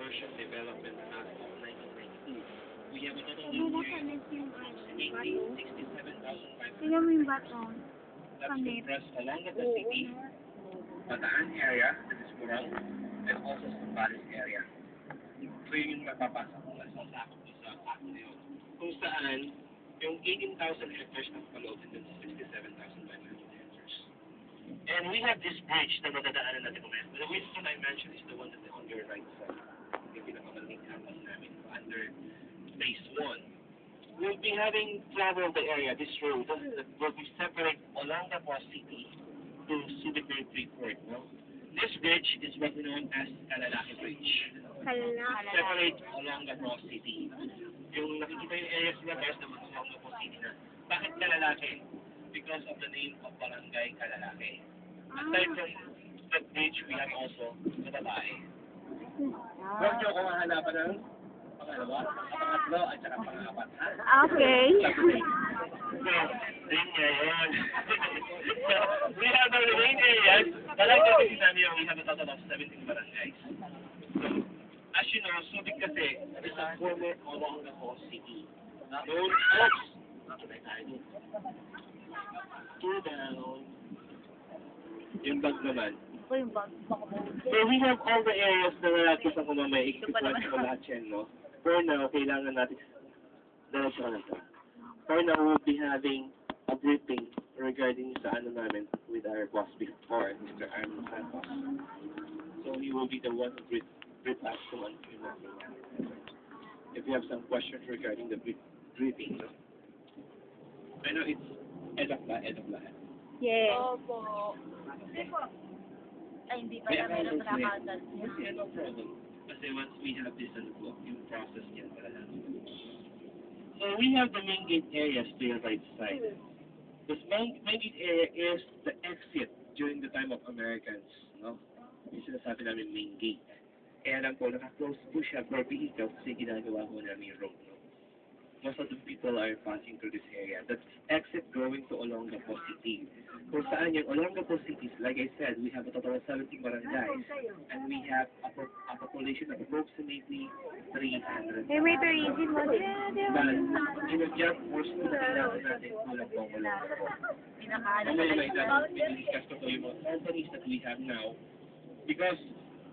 Commercial Development Act of 1992. We have a total of 67,500. Tingnan mo yung bato. That's compressed along the city, Bataan area, that is Coral, and also Zambales area. So yun yung mapapasok mo sa sakop mo sa act na yun. Kung saan, yung 18,000 hectares na paloob din sa 67,500 hectares. And we have this bridge na madadaanan natin kumaya. The Winston I mentioned is the one that is on your right side. Yung pinakamaling campus namin under phase 1. We'll be having travel of the area, this road, that will be separate Olongapo City to Subic Freeport. No? This bridge is what we know as Kalalaki Bridge. Separate Olongapo City. Yung nakikita yung areas na guys na Olongapo City na. Bakit Kalalaki? Because of the name of Barangay Kalalaki. Aside from that bridge, we have also the Babae. Huwag niyo kung hahanapan ng pangalawa, pangatlo, at saka pangapat. Okay. So, ring ngayon. We have the ring areas. Parang kasi namin we have a total of 17 barangays. So, as you know, Subic kasi is a former Olongapo City. Known as, two down. Yung bag naman. So we have all the areas na natin sa kumamay, except ko lahat yan, no? For now, kailangan natin diretso ka natin. For now, we'll be having a briefing regarding sa ano namin with our boss before, Mr. Arnold Santos. So he will be the one to brief us kung ano yung natin. If you have some questions regarding the briefing, no? I know it's edap lahat. Yes. Opo. Ay, hindi pa namin nakakasal. Yeah, no problem. Kasi once we have this on the book, yung process yan para natin. So we have the main gate areas to your right side. This main gate area is the exit during the time of Americans, no? Yung sinasabi namin main gate. Kaya lang po, naka-close po siya for vehicles kasi ginagawa ko namin yung road, no? Most of the people are passing through this area. That's exit going to Olongapo City. Kung saan yung Olongapo City, like I said, we have a total of 70 barangays, and we have a population of approximately 300. Hey, wait, reason mo. But, in a just more students natin kulang po ang Olongapo. Mamaya may discuss ko yung mga companies that we have now, because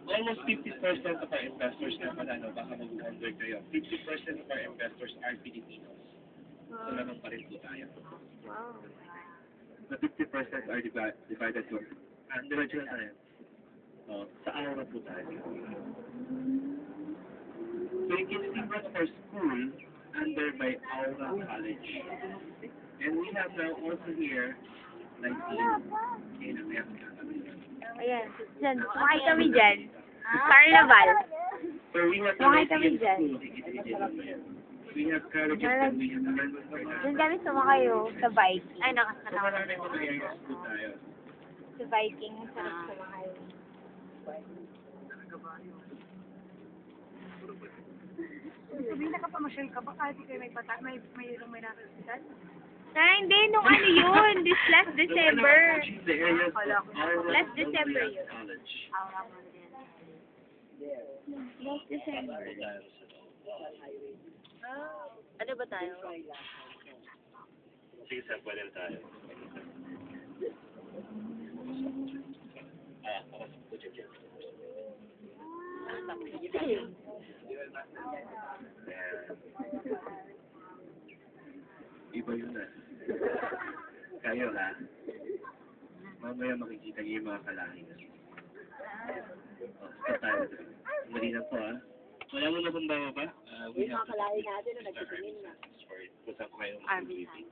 almost 50% of our investors na pala, baka mag-wonder kayo, 50% of our investors are Filipinos. So naman pa rin po tayo. Wow. The 50% are divided to, diretso na tayo. Sa araw na po tayo. So you can see one of our school under by Aura College. And we have now also here, like, Ayan. Diyan. Sumakay kami dyan. Carnival. so we have Sumakay kami dyan. We have colleges and we have friends. Diyan kami sumakay sa bike. Ay, So nakasana. maraming mga areas po tayo. Sa biking. Ang sarap sumakay. Sabihin nakapamasyal ka ba kahit kayo may nakasitan? Hindi. Nung ano yun? This last December. The areas of Last December yun. College. Last December. Ano ba tayo? Sige, sir, pwede na tayo. Ako sa po dyan. Iba yun na. Kayo ha. Mamaya makikita niyo yung mga kalahin. Start tayo doon. Mali na po ha. Wala mo na kung ba ba? We have to kalahin natin na nagtitingin na. Sorry. Kung saan po kayo mag-briefing.